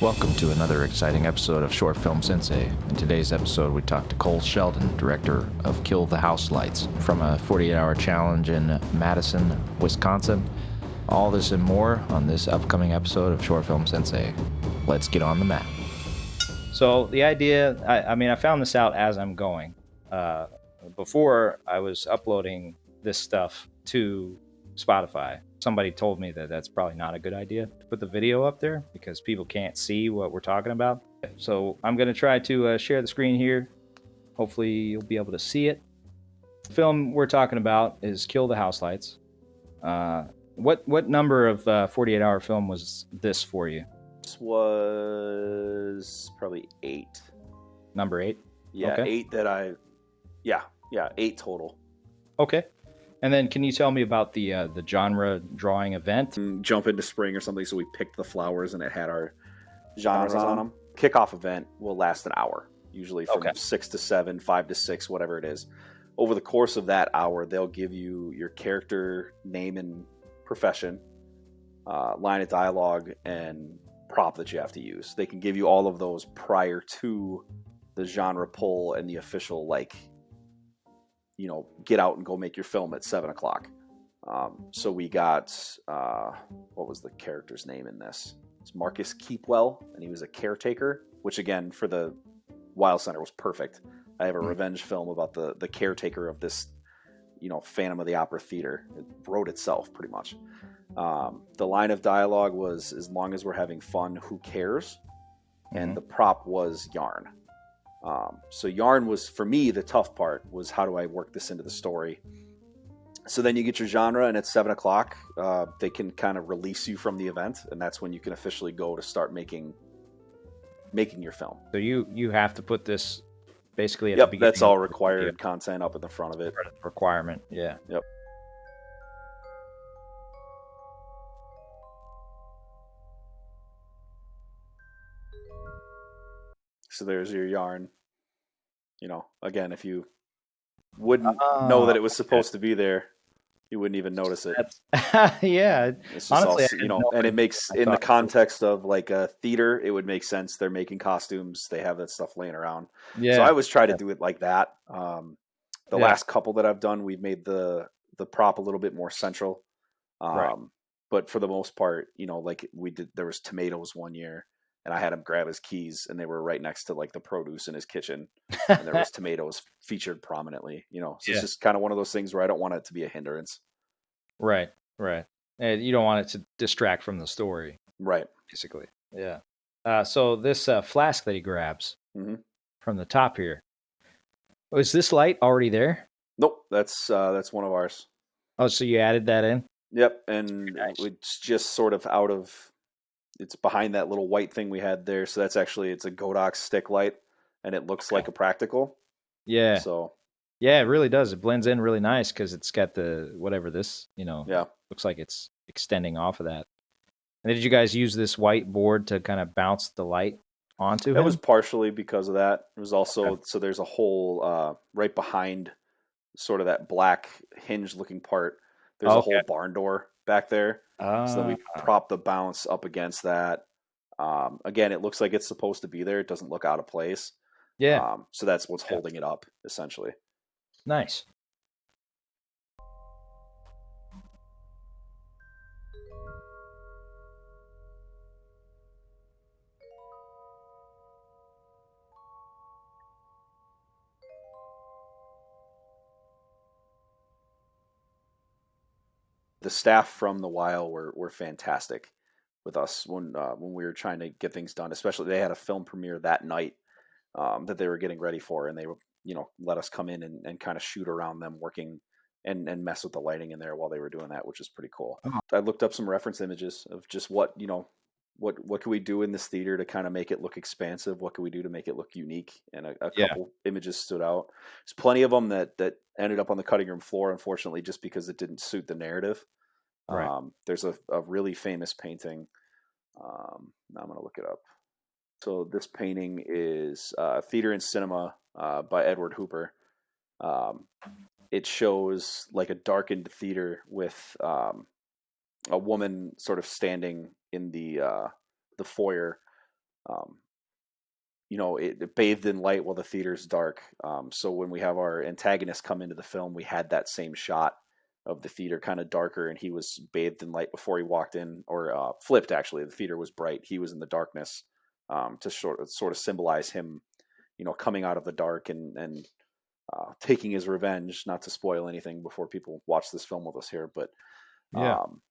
Welcome to another exciting episode of Short Film Sensei. In today's episode, we talk to Cole Sheldon, director of Kill the Houselights, from a 48-hour challenge in Madison, Wisconsin. All this and more on this upcoming episode of Short Film Sensei. Let's get on the map. So the idea, I found this out as I'm going. Before I was uploading this stuff to Spotify, somebody told me that that's probably not a good idea to put the video up there because people can't see what we're talking about. So I'm going to try to share the screen here. Hopefully you'll be able to see it. The film we're talking about is Kill the Houselights. What number of 48-hour film was this for you? This was probably 8. Number 8? Yeah, okay. 8 that yeah, 8 total. Okay. And then can you tell me about the genre drawing event? Jump into spring or something, so we picked the flowers and it had our genres on them. Kickoff event will last an hour, usually from 6 to 7, 5 to 6, whatever it is. Over the course of that hour, they'll give you your character name and profession, line of dialogue, and prop that you have to use. They can give you all of those prior to the genre pull and the official, get out and go make your film at 7 o'clock. So we got, what was the character's name in this? It's Marcus Keepwell, and he was a caretaker, which again, for the Wild Center was perfect. I have a revenge film about the caretaker of this, Phantom of the Opera theater. It wrote itself pretty much. The line of dialogue was, as long as we're having fun, who cares? And the prop was yarn. So yarn was, for me, the tough part was how do I work this into the story? So then you get your genre, and at 7 o'clock, they can kind of release you from the event, and that's when you can officially go to start making your film. So you have to put this basically at the beginning. That's all required content up at the front of it. Requirement, yeah. Yep. So there's your yarn. Again, if you wouldn't know that it was supposed to be there, you wouldn't even notice it. Yeah. It's just honestly, and it makes, in the context of like a theater, it would make sense. They're making costumes. They have that stuff laying around. Yeah. So I always try to do it like that. The last couple that I've done, we've made the prop a little bit more central. Right. But for the most part, like we did, there was tomatoes one year, and I had him grab his keys, and they were right next to like the produce in his kitchen, and there was tomatoes featured prominently. So it's just kind of one of those things where I don't want it to be a hindrance. Right. And you don't want it to distract from the story. Right. Basically. Yeah. So this flask that he grabs from the top here, is this light already there? Nope. That's one of ours. Oh, so you added that in? Yep. And it's just sort of it's behind that little white thing we had there. So it's a Godox stick light, and it looks like a practical. Yeah. So yeah, it really does. It blends in really nice because it's got the whatever this, looks like it's extending off of that. And did you guys use this white board to kind of bounce the light onto it? It was partially because of that. It was also, so there's a hole right behind sort of that black hinge looking part. There's a whole barn door back there. So then we prop the bounce up against that. Again, it looks like it's supposed to be there. It doesn't look out of place. Yeah. So that's what's holding it up, essentially. Nice. The staff from the Wild were fantastic with us when we were trying to get things done. Especially, they had a film premiere that night that they were getting ready for, and they were, let us come in and kind of shoot around them working and mess with the lighting in there while they were doing that, which is pretty cool. I looked up some reference images of just what can we do in this theater to kind of make it look expansive? What can we do to make it look unique? And a couple images stood out. There's plenty of them that ended up on the cutting room floor, unfortunately, just because it didn't suit the narrative. Right. There's a really famous painting. Now I'm going to look it up. So this painting is Theater and Cinema by Edward Hooper. It shows like a darkened theater with a woman sort of standing in the foyer um, it bathed in light while the theater's dark. So when we have our antagonist come into the film, we had that same shot of the theater kind of darker, and he was bathed in light before he walked in, or flipped actually. The theater was bright, he was in the darkness, to sort of symbolize him, coming out of the dark and taking his revenge. Not to spoil anything before people watch this film with us here, but Yeah. um,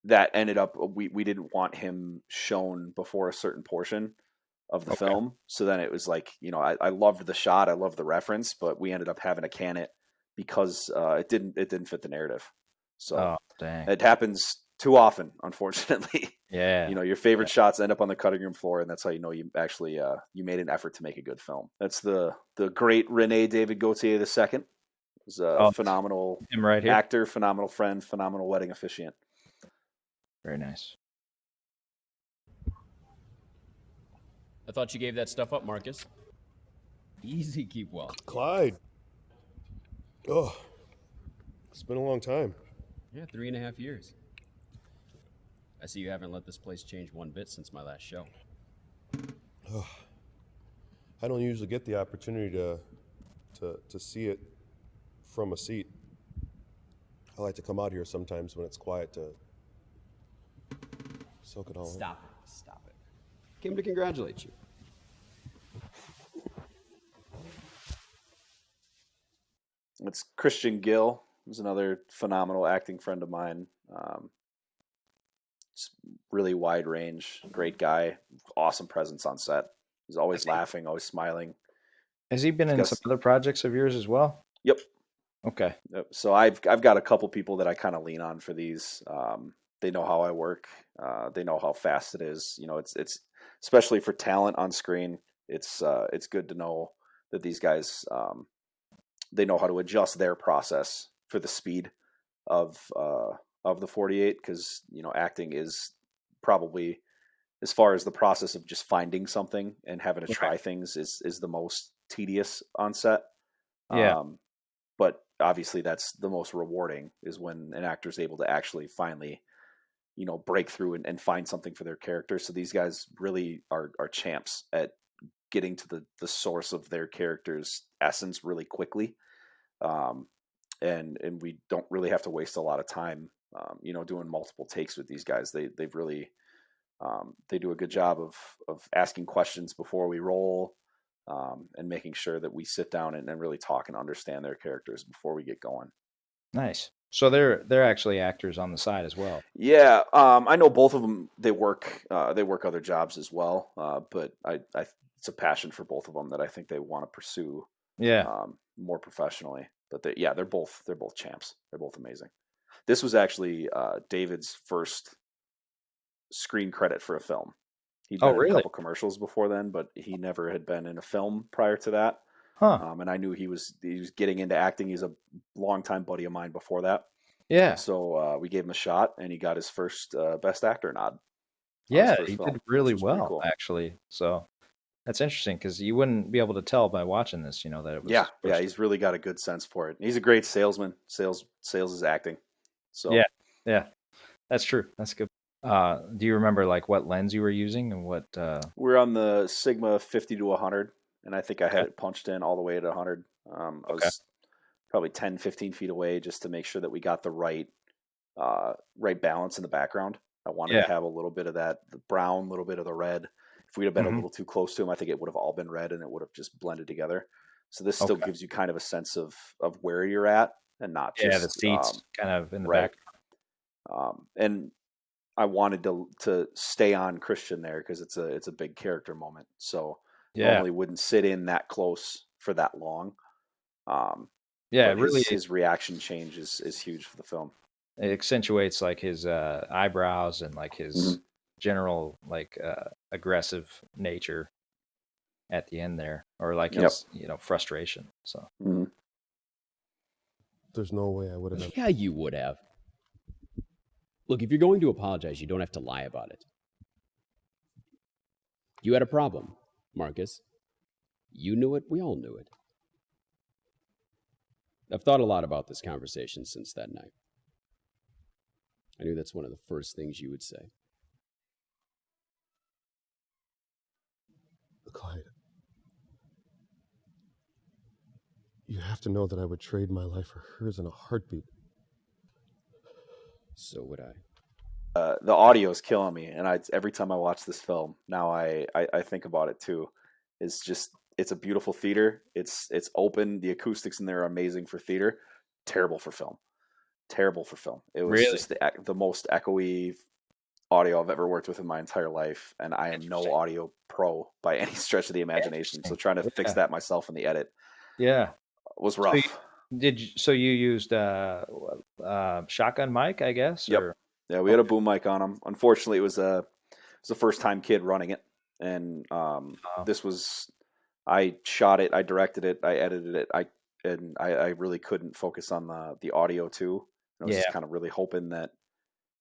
that ended up we didn't want him shown before a certain portion of the Okay. film. So then it was like, I loved the shot, I loved the reference, but we ended up having to can it because it didn't fit the narrative. So Oh, dang. it happens too often, unfortunately. Yeah. Your favorite shots end up on the cutting room floor, and that's how you know you actually you made an effort to make a good film. That's the great Rene David Gautier II. Was a Oh, phenomenal him right here. actor, phenomenal friend, phenomenal wedding officiant. Very nice. I thought you gave that stuff up, Marcus. Easy, keep well. Clyde. Oh, it's been a long time. Yeah, 3.5 years. I see you haven't let this place change one bit since my last show. I don't usually get the opportunity to see it from a seat. I like to come out here sometimes when it's quiet to soak it all in. Stop it. Came to congratulate you. It's Christian Gill, who's another phenomenal acting friend of mine. Just really wide range, great guy, awesome presence on set. He's always laughing, always smiling. Has he been in some other projects of yours as well? Yep. Okay. Yep. So I've got a couple people that I kind of lean on for these. They know how I work. They know how fast it is. It's especially for talent on screen. It's good to know that these guys they know how to adjust their process for the speed of the 48, because acting is probably, as far as the process of just finding something and having to try things, is the most tedious on set. Yeah. But obviously that's the most rewarding, is when an actor is able to actually finally break through and find something for their character. So these guys really are champs at getting to the source of their character's essence really quickly. And we don't really have to waste a lot of time, doing multiple takes with these guys. They've really, they do a good job of asking questions before we roll, and making sure that we sit down and really talk and understand their characters before we get going. Nice. So they're actually actors on the side as well. Yeah, I know both of them. They work other jobs as well, but I it's a passion for both of them that I think they want to pursue. Yeah. More professionally. But they're both champs. They're both amazing. This was actually David's first screen credit for a film. He'd been in a couple commercials before then, but he never had been in a film prior to that. Huh. And I knew he was getting into acting. He's a longtime buddy of mine before that. Yeah. So we gave him a shot, and he got his first Best Actor nod. Yeah, he did really well, cool. actually. So that's interesting, because you wouldn't be able to tell by watching this, that it was. Yeah, he's really got a good sense for it. He's a great salesman. Sales is acting. So yeah, that's true. That's good. Do you remember like what lens you were using and what? We're on the Sigma 50 to 100, and I think I had it punched in all the way to 100. I was probably 10, 15 feet away, just to make sure that we got the right balance in the background. I wanted to have a little bit of the brown, a little bit of the red. If we'd have been a little too close to him, I think it would have all been red, and it would have just blended together. So this still gives you kind of a sense of where you're at, and not just the seats kind of in the back. And I wanted to stay on Christian there, because it's a big character moment. So normally wouldn't sit in that close for that long. But really, his reaction change is huge for the film. It accentuates like his eyebrows and like his general like aggressive nature at the end there, or like his frustration. So there's no way I would have done. Yeah, you would have. Look, if you're going to apologize, you don't have to lie about it. You had a problem, Marcus. You knew it. We all knew it. I've thought a lot about this conversation since that night. I knew that's one of the first things you would say. Clyde, you have to know that I would trade my life for hers in a heartbeat. So would I. The audio is killing me, and every time I watch this film now, I think about it too. It's a beautiful theater. It's open. The acoustics in there are amazing for theater. Terrible for film. Terrible for film. It was Really? just the most echoey audio I've ever worked with in my entire life, and I am no audio pro by any stretch of the imagination. So trying to fix that myself in the edit Yeah. was So rough. so you used shotgun mic, I guess? Yep. Or Yeah, we had a boom mic on him. Unfortunately, it was a first time kid running it, and this was I shot it, I directed it, I edited it, I really couldn't focus on the audio too. I was just kind of really hoping that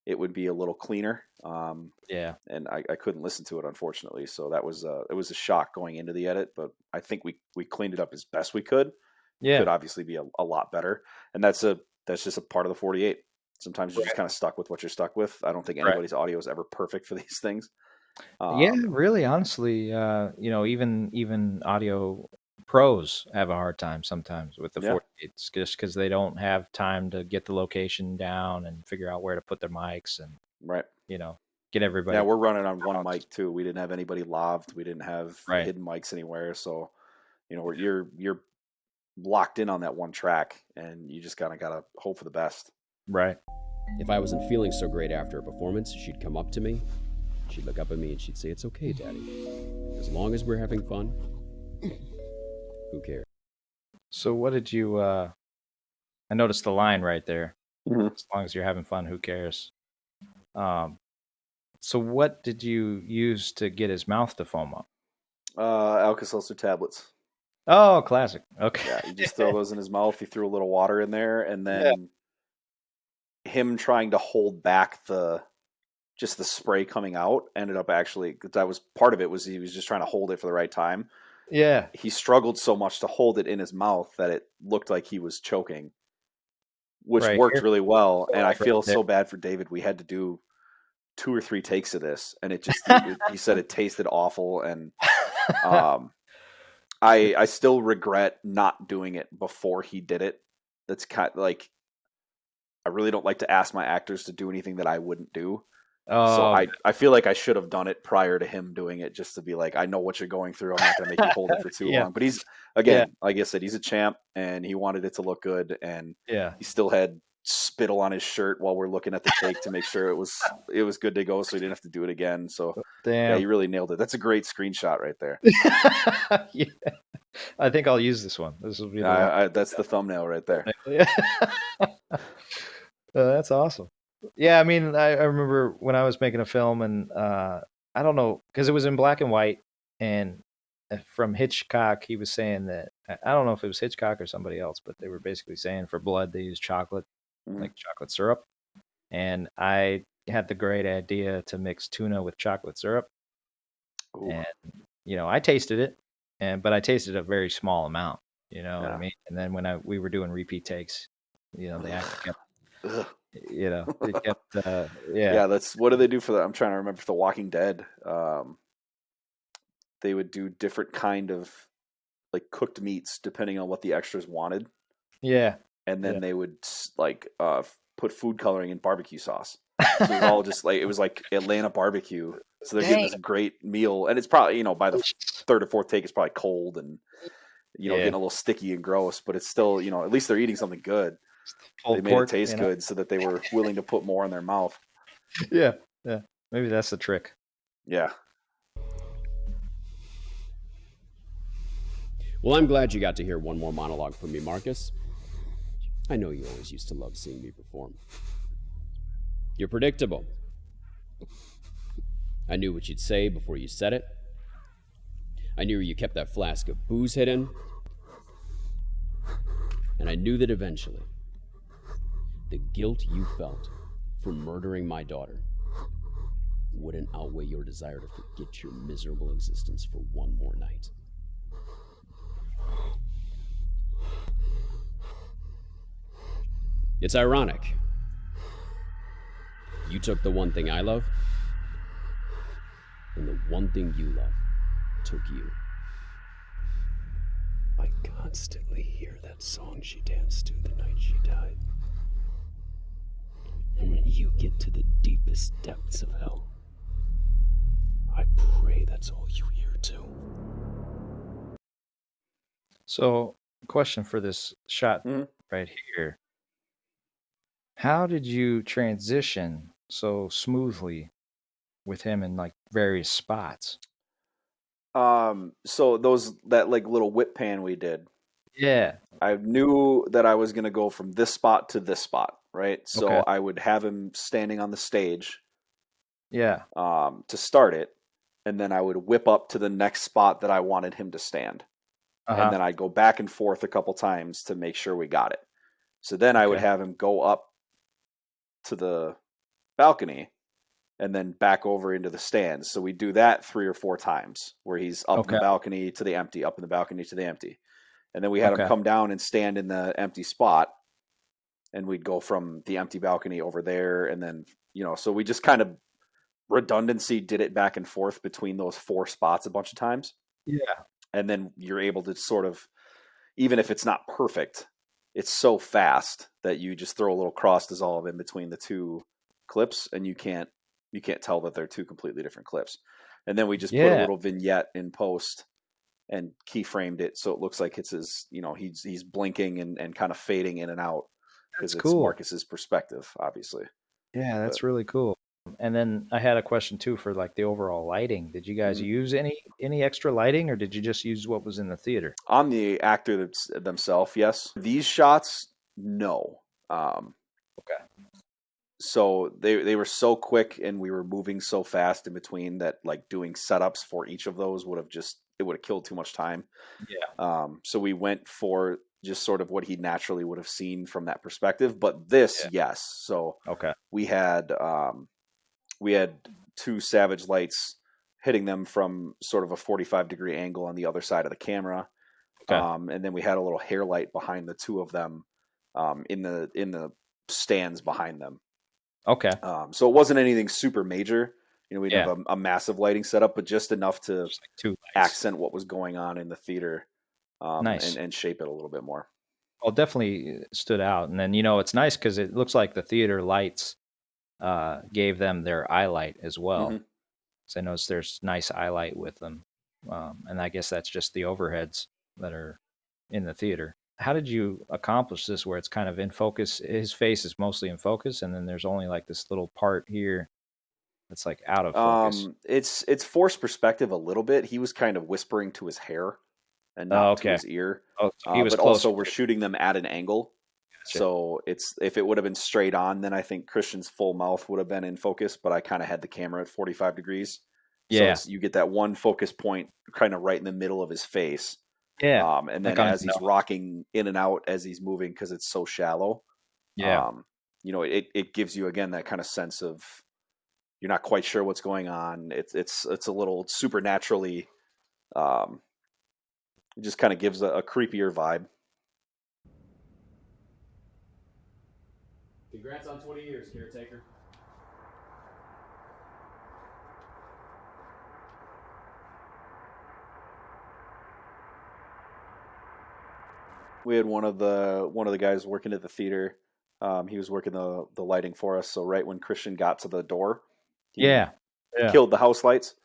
it would be a little cleaner. Yeah. And I couldn't listen to it, unfortunately. So that was it was a shock going into the edit, but I think we cleaned it up as best we could. Yeah. Could obviously be a lot better, and that's just a part of the 48. Sometimes you're just kind of stuck with what you're stuck with. I don't think anybody's audio is ever perfect for these things. Yeah, really, honestly, even audio pros have a hard time sometimes with the 48s just because they don't have time to get the location down and figure out where to put their mics and right. Get everybody. Yeah, we're running on one mic too. We didn't have anybody laved. We didn't have hidden mics anywhere. So, you're locked in on that one track, and you just gotta hope for the best. Right. If I wasn't feeling so great after a performance, she'd come up to me, she'd look up at me, and she'd say, "It's okay, Daddy. As long as we're having fun, who cares?" So what did you, I noticed the line right there. Mm-hmm. As long as you're having fun, who cares? So what did you use to get his mouth to foam up? Alka-Seltzer tablets. Oh, classic. Okay. Yeah, you just throw those in his mouth. He threw a little water in there, and then him trying to hold back the spray coming out ended up actually, that was part of it, was he was just trying to hold it for the right time. Yeah. He struggled so much to hold it in his mouth that it looked like he was choking, which worked really well. And I feel so bad for David. We had to do 2 or 3 takes of this, and he said it tasted awful. And I still regret not doing it before he did it. That's kind of like, I really don't like to ask my actors to do anything that I wouldn't do. So I feel like I should have done it prior to him doing it, just to be like, I know what you're going through. I'm not going to make you hold it for too long. But he's, again, like I said, he's a champ, and he wanted it to look good. And he still had spittle on his shirt while we're looking at the take to make sure it was good to go, so he didn't have to do it again. So yeah, he really nailed it. That's a great screenshot right there. Yeah. I think I'll use this one. This will be that's the thumbnail right there. That's awesome. Yeah, I mean, I remember when I was making a film, and I don't know, because it was in black and white, and from Hitchcock, he was saying that, I don't know if it was Hitchcock or somebody else, but they were basically saying for blood they use chocolate, like chocolate syrup. And I had the great idea to mix tuna with chocolate syrup. Ooh. And I tasted it, but I tasted a very small amount. You know what I mean? And then when we were doing repeat takes, the actor kept. It kept, that's, what do they do for that? I'm trying to remember, for The Walking Dead. They would do different kind of like cooked meats depending on what the extras wanted. Yeah. And then they would like put food coloring in barbecue sauce. So it was all just like, it was like Atlanta barbecue. So they're getting this great meal, and it's probably, by the 3rd or 4th take, it's probably cold and getting a little sticky and gross, but it's still, at least they're eating something good. They made it taste good so that they were willing to put more in their mouth. Yeah. Maybe that's the trick. Yeah. Well, I'm glad you got to hear one more monologue from me, Marcus. I know you always used to love seeing me perform. You're predictable. I knew what you'd say before you said it. I knew you kept that flask of booze hidden. And I knew that eventually, the guilt you felt for murdering my daughter wouldn't outweigh your desire to forget your miserable existence for one more night. It's ironic. You took the one thing I love, and the one thing you love took you. I constantly hear that song she danced to the night she died. And when you get to the deepest depths of hell, I pray that's all you hear too. So, question for this shot Mhm. right here. How did you transition so smoothly with him in like various spots? So that like little whip pan we did, Yeah. I knew that I was going to go from this spot to this spot, right? So Okay. I would have him standing on the stage Yeah. to start it, and then I would whip up to the next spot that I wanted him to stand. And then I'd go back and forth a couple times to make sure we got it. So then I would Okay. have him go up to the balcony and then back over into the stands. So we do that 3 or 4 times where he's up in the Okay. balcony to the empty, up in the balcony to the empty. And then we had him Okay. come down and stand in the empty spot, and we'd go from the empty balcony over there. And then, so we just kind of redundancy did it back and forth between those 4 spots a bunch of times. Yeah. And then you're able to sort of, even if it's not perfect, it's so fast that you just throw a little cross dissolve in between the 2 clips, and you can't tell that they're 2 completely different clips. And then we just put a Yeah. little vignette in post and keyframed it so it looks like it's his, he's blinking and kind of fading in and out because That's it's cool. Marcus's perspective, obviously. Yeah, that's But really cool. And then I had a question too for like the overall lighting. Did you guys Mhm. use any extra lighting, or did you just use what was in the theater? On the actor themselves, yes. These shots, no. Okay. So they were so quick and we were moving so fast in between that like doing setups for each of those would have killed too much time. Yeah. So we went for just sort of what he naturally would have seen from that perspective. But this, Yeah. yes. So Okay. we had 2 Savage lights hitting them from sort of a 45-degree angle on the other side of the camera. Okay. And then we had a little hair light behind the 2 of them in the stands behind them. Okay. So it wasn't anything super major. We didn't Yeah. have a massive lighting setup, but just enough to Just like 2 lights. accent what was going on in the theater Nice. and shape it a little bit more. Well, it definitely stood out. And then, it's nice because it looks like the theater lights gave them their eye light as well. Mhm. So I noticed there's nice eye light with them. And I guess that's just the overheads that are in the theater. How did you accomplish this where it's kind of in focus? His face is mostly in focus, and then there's only like this little part here that's like out of focus. It's forced perspective a little bit. He was kind of whispering to his hair and Oh, not to okay. his ear. Oh, so he was But also closer we're to. shooting them at an angle. Gotcha. So if it would have been straight on, then I think Christian's full mouth would have been in focus, but I kind of had the camera at 45 degrees. So Yeah. you get that one focus point kind of right in the middle of his face. Yeah. And Like then on as his he's nose. rocking in and out as he's moving because it's so shallow, Yeah. it gives you again that kind of sense of you're not quite sure what's going on. It's a little supernaturally. It just kind of gives a creepier vibe. Congrats on 20 years, caretaker. We had one of the guys working at the theater. He was working the lighting for us. So right when Christian got to the door, he Yeah. Yeah. killed the house lights,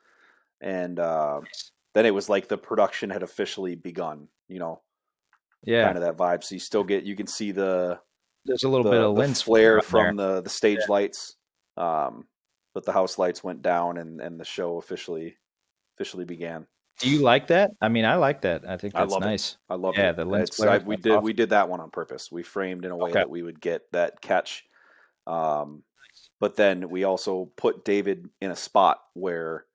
and then it was like the production had officially begun. Yeah. Kind of that vibe. So you can see the There's a little bit of the lens flare flare on from the stage lights, but the house lights went down and the show officially began. Do you like that? I mean, I like that. I think I that's love nice. it. I loved Yeah, it. the lens flare. We That's awesome. did that one on purpose. We framed in a way Okay. that we would get that catch. But then we also put David in a spot where,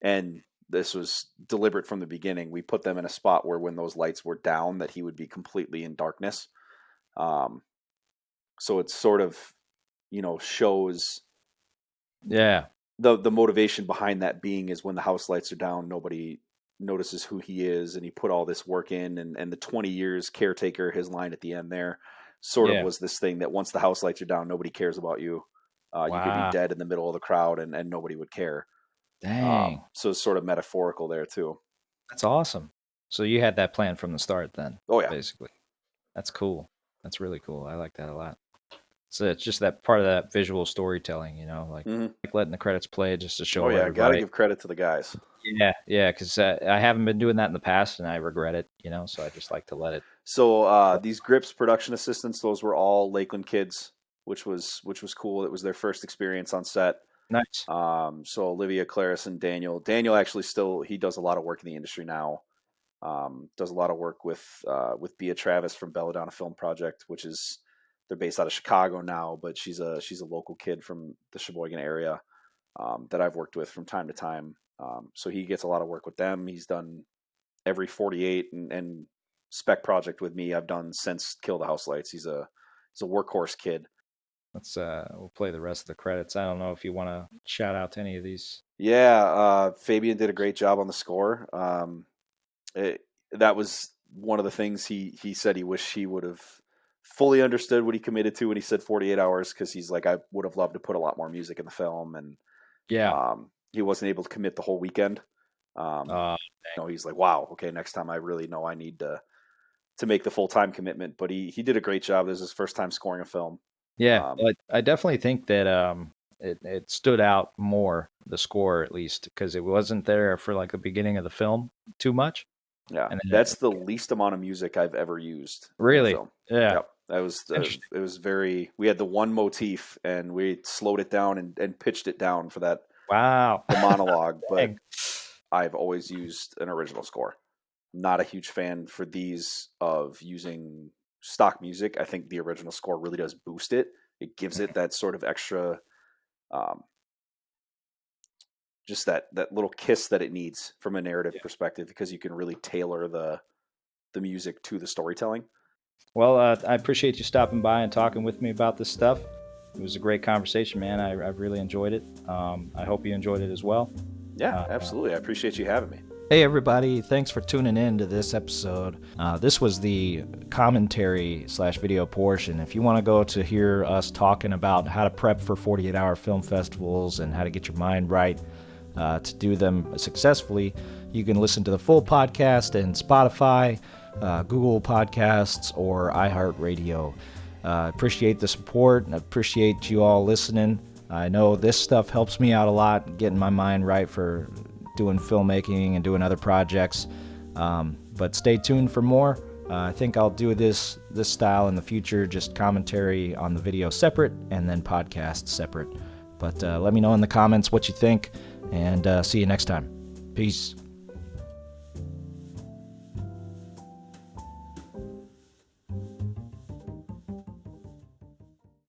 and this was deliberate from the beginning, we put them in a spot where when those lights were down, that he would be completely in darkness. So it sort of, shows Yeah. the motivation behind that being is when the house lights are down, nobody notices who he is, and he put all this work in, and the 20 years caretaker, his line at the end there sort of Yeah. was this thing that once the house lights are down, nobody cares about you. You could be Wow. dead in the middle of the crowd and nobody would care. Dang. So it's sort of metaphorical there too. That's awesome. So you had that plan from the start then? Oh, yeah. Basically. That's cool. That's really cool. I like that a lot. So it's just that part of that visual storytelling, like letting the credits play just to show Oh, yeah, everybody. gotta give credit to the guys. Yeah, because I haven't been doing that in the past, and I regret it, so I just like to let it. So these Grips production assistants, those were all Lakeland kids, which was cool. It was their first experience on set. Nice. So Olivia, Claris, and Daniel. Daniel actually he does a lot of work in the industry now. Does a lot of work with Bea Travis from Belladonna Film Project, which is they're based out of Chicago now, but she's a local kid from the Sheboygan area that I've worked with from time to time. So he gets a lot of work with them. He's done every 48 and spec project with me I've done since Kill the Houselights. He's a workhorse kid. Let's we'll play the rest of the credits. I don't know if you want to shout out to any of these. Yeah, Fabian did a great job on the score. That was one of the things he said he wished he would have fully understood what he committed to when he said 48 hours, because he's like, I would have loved to put a lot more music in the film, and he wasn't able to commit the whole weekend. He's like, wow, okay, next time I really know I need to make the full-time commitment. But he did a great job. This is his first time scoring a film. Yeah, I definitely think that it stood out more, the score at least, because it wasn't there for like the beginning of the film too much. Yeah, and that's the least amount of music I've ever used. Really? In a film. Yeah. Yep. That was it was very. We had the one motif, and we slowed it down and pitched it down for that. Wow. The monologue, but I've always used an original score. I'm not a huge fan for these of using stock music. I think the original score really does boost it. It gives it that sort of extra, just that little kiss that it needs from a narrative perspective, because you can really tailor the music to the storytelling. Well, I appreciate you stopping by and talking with me about this stuff. It was a great conversation, man. I really enjoyed it. I hope you enjoyed it as well. Yeah, absolutely. I appreciate you having me. Hey, everybody. Thanks for tuning in to this episode. This was the commentary/video portion. If you want to go to hear us talking about how to prep for 48-hour film festivals and how to get your mind right to do them successfully, you can listen to the full podcast in Spotify, Google Podcasts, or iHeartRadio. Appreciate the support and appreciate you all listening. I know this stuff helps me out a lot, getting my mind right for doing filmmaking and doing other projects. But stay tuned for more. I think I'll do this style in the future, just commentary on the video separate and then podcast separate. But let me know in the comments what you think, and see you next time. Peace.